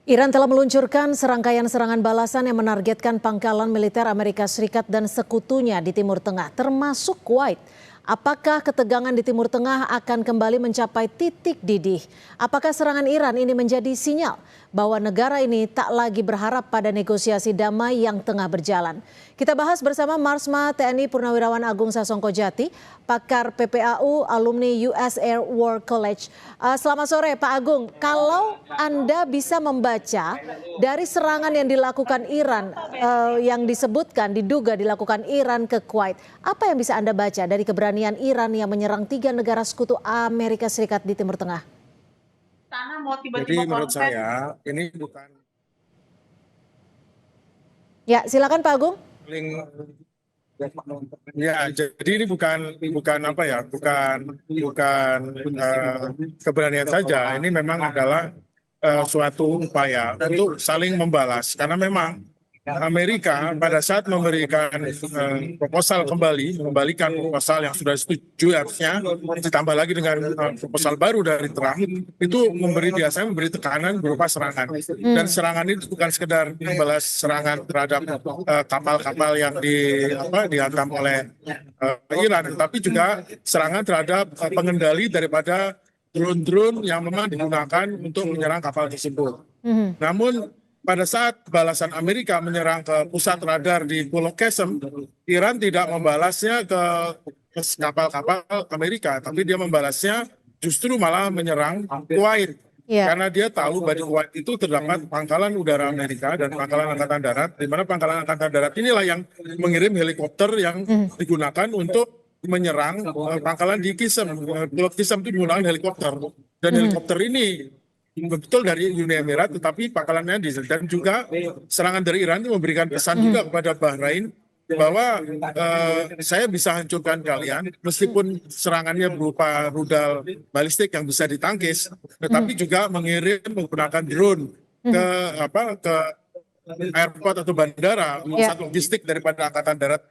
Iran telah meluncurkan serangkaian serangan balasan yang menargetkan pangkalan militer Amerika Serikat dan sekutunya di Timur Tengah, termasuk Kuwait. Apakah ketegangan di Timur Tengah akan kembali mencapai titik didih? Apakah serangan Iran ini menjadi sinyal bahwa negara ini tak lagi berharap pada negosiasi damai yang tengah berjalan? Kita bahas bersama Marsma TNI Purnawirawan Agung Sasongko Jati, pakar PPAU, alumni US Air War College. Selamat sore Pak Agung, kalau Anda bisa membaca dari serangan yang dilakukan Iran, yang disebutkan diduga dilakukan Iran ke Kuwait, apa yang bisa Anda baca dari keberanian Iran yang menyerang 3 negara sekutu Amerika Serikat di Timur Tengah? Jadi menurut saya ini bukan Ya, silakan Pak Agung. ya jadi ini bukan apa ya bukan keberanian saja, ini memang adalah suatu upaya untuk saling membalas karena memang Amerika pada saat memberikan proposal mengembalikan proposal yang sudah setuju, harusnya ditambah lagi dengan proposal baru dari Trump, itu biasanya memberi tekanan berupa serangan. Dan serangan itu bukan sekedar membalas serangan terhadap kapal-kapal yang dihantam oleh Iran, tapi juga serangan terhadap pengendali daripada drone-drone yang memang digunakan untuk menyerang kapal tersebut. Namun pada saat balasan Amerika menyerang ke pusat radar di Pulau Qesem, Iran tidak membalasnya ke kapal-kapal Amerika, tapi dia membalasnya justru malah menyerang Kuwait. Ya. Karena dia tahu bahwa di Kuwait itu terdapat pangkalan udara Amerika dan pangkalan angkatan darat, di mana pangkalan angkatan darat inilah yang mengirim helikopter yang digunakan untuk menyerang pangkalan di Qesem. Pulau Qesem itu menggunakan helikopter, dan helikopter ini betul dari Uni Emirat, tetapi pangkalannya di, dan juga serangan dari Iran itu memberikan pesan juga kepada Bahrain bahwa saya bisa hancurkan kalian meskipun serangannya berupa rudal balistik yang bisa ditangkis, tetapi juga menggunakan drone ke airport atau bandara, pusat logistik daripada angkatan darat.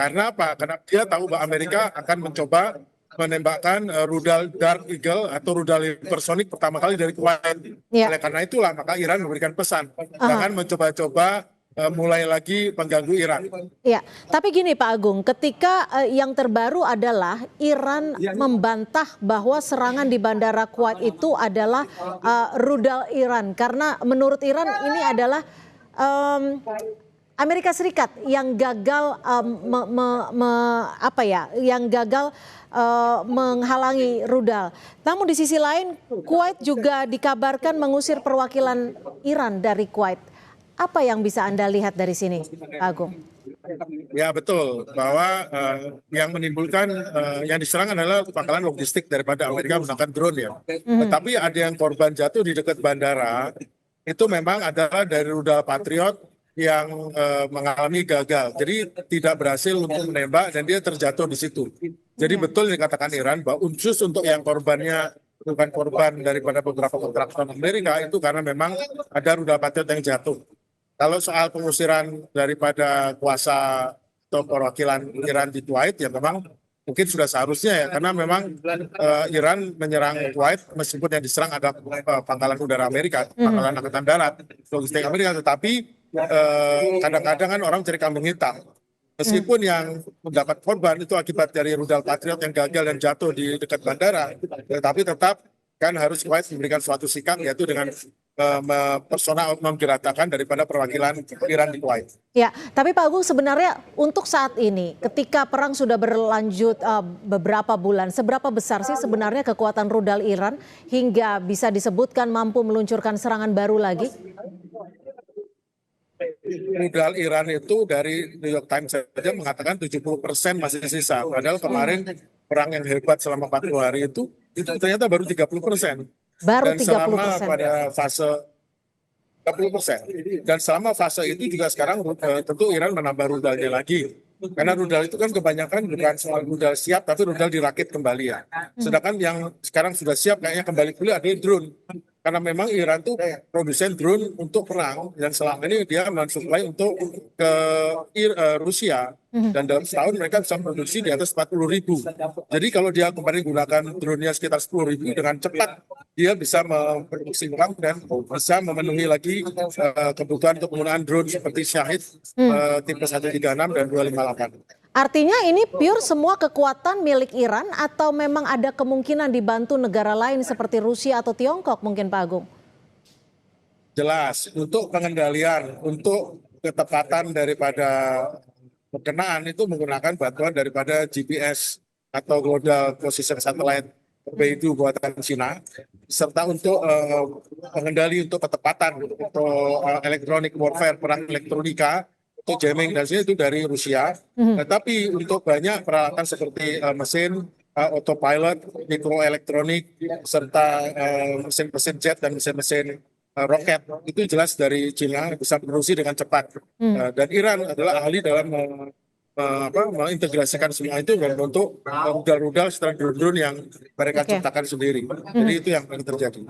Karena apa? Karena dia tahu bahwa Amerika akan mencoba menembakkan rudal Dark Eagle atau rudal hipersonik pertama kali dari Kuwait. Oleh karena itulah maka Iran memberikan pesan, jangan mencoba-coba mulai lagi pengganggu Iran. Ya, tapi gini Pak Agung, ketika yang terbaru adalah Iran membantah bahwa serangan di bandara Kuwait itu adalah rudal Iran, karena menurut Iran ini adalah Amerika Serikat yang gagal menghalangi rudal. Namun di sisi lain, Kuwait juga dikabarkan mengusir perwakilan Iran dari Kuwait. Apa yang bisa Anda lihat dari sini, Pak Agung? Ya betul, bahwa yang menimbulkan yang diserang adalah pangkalan logistik daripada Amerika menggunakan drone ya. Tetapi ada yang korban jatuh di dekat bandara, itu memang adalah dari rudal Patriot yang mengalami gagal, jadi tidak berhasil untuk menembak dan dia terjatuh di situ. Jadi betul dikatakan Iran bahwa khusus untuk yang korbannya bukan korban daripada beberapa kontraktor Amerika itu karena memang ada rudal Patriot yang jatuh. Kalau soal pengusiran daripada kuasa atau perwakilan Iran di Kuwait ya memang mungkin sudah seharusnya ya, karena memang Iran menyerang Kuwait meskipun yang diserang ada pangkalan udara Amerika, pangkalan angkatan darat, logistik Amerika, tetapi kadang-kadang kan orang cari kambing hitam. Meskipun yang mendapat korban itu akibat dari rudal Patriot yang gagal dan jatuh di dekat bandara, tetapi tetap kan harus Kuwait memberikan suatu sikap, yaitu dengan persona menggerakkan daripada perwakilan Iran di Kuwait. Ya, tapi Pak Agung, sebenarnya untuk saat ini ketika perang sudah berlanjut beberapa bulan, seberapa besar sih sebenarnya kekuatan rudal Iran hingga bisa disebutkan mampu meluncurkan serangan baru lagi? Rudal Iran itu dari New York Times saja mengatakan 70% masih sisa. Padahal kemarin perang yang hebat selama 40 hari itu ternyata baru 30%. Baru 30%. Dan selama pada fase 30%. Dan selama fase itu juga sekarang tentu Iran menambah rudalnya lagi. Karena rudal itu kan kebanyakan bukan soal rudal siap, tapi rudal dirakit kembali ya. Sedangkan yang sekarang sudah siap kayaknya kembali pulih adalah drone. Karena memang Iran tuh produsen drone untuk perang dan selama ini dia mensuplai untuk ke Rusia, dan dalam setahun mereka bisa produksi di atas 40.000. Jadi kalau dia kemarin gunakan drone-nya sekitar 10.000, dengan cepat dia bisa memproduksi ulang dan bisa memenuhi lagi kebutuhan untuk penggunaan drone seperti Shahid tipe 136 dan 258. Artinya ini pure semua kekuatan milik Iran atau memang ada kemungkinan dibantu negara lain seperti Rusia atau Tiongkok mungkin Pak Agung? Jelas, untuk pengendalian, untuk ketepatan daripada perkenaan itu menggunakan bantuan daripada GPS atau Global Position Satellite PPI buatan Cina, serta untuk pengendali untuk ketepatan untuk electronic warfare, perang elektronika, untuk jamming dan sebagainya itu dari Rusia. Tetapi untuk banyak peralatan seperti mesin autopilot, mikroelektronik, serta mesin-mesin jet dan mesin-mesin roket itu jelas dari China bisa produksi dengan cepat. Dan Iran adalah ahli dalam mengintegrasikan semua itu dan untuk rudal-rudal serta drone yang mereka ciptakan sendiri. Jadi itu yang terjadi.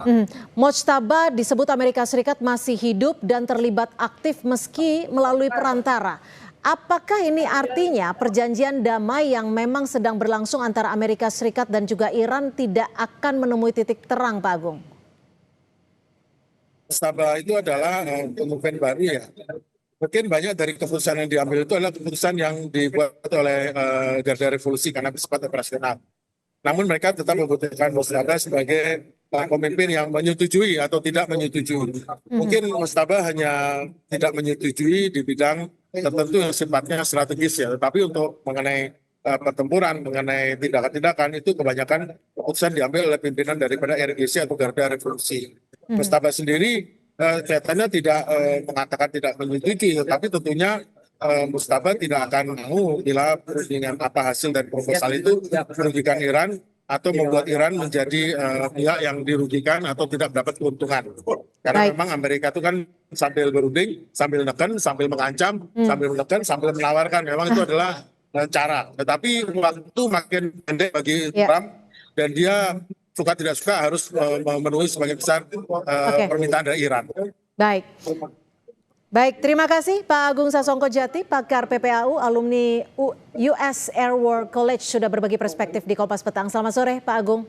Mojtaba disebut Amerika Serikat masih hidup dan terlibat aktif meski melalui perantara. Apakah ini artinya perjanjian damai yang memang sedang berlangsung antara Amerika Serikat dan juga Iran tidak akan menemui titik terang, Pak Agung? Mojtaba itu adalah movement baru ya. Mungkin banyak dari keputusan yang diambil itu adalah keputusan yang dibuat oleh Garda Revolusi karena bersifat operasional. Namun mereka tetap membutuhkan Mojtaba sebagai pemimpin yang menyetujui atau tidak menyetujui. Mungkin Mojtaba hanya tidak menyetujui di bidang tertentu yang sifatnya strategis ya. Tetapi untuk mengenai pertempuran, mengenai tindakan-tindakan itu kebanyakan keputusan diambil oleh pimpinan daripada RGC atau Garda Revolusi. Mojtaba sendiri kelihatannya tidak mengatakan tidak menyetujui, tapi tentunya Mojtaba tidak akan mau bila dengan apa hasil dari proposal itu merugikan Iran atau membuat Iran menjadi pihak yang dirugikan atau tidak mendapat keuntungan. Karena memang Amerika itu kan sambil berunding, sambil neken, sambil mengancam, sambil menekan, sambil menawarkan. Memang itu adalah cara. Tetapi waktu makin pendek bagi Trump dan dia suka tidak suka harus memenuhi sebagian besar permintaan dari Iran. Baik, terima kasih Pak Agung Sasongko-Jati, pakar PPAU, alumni US Air War College sudah berbagi perspektif di Kompas Petang. Selamat sore Pak Agung.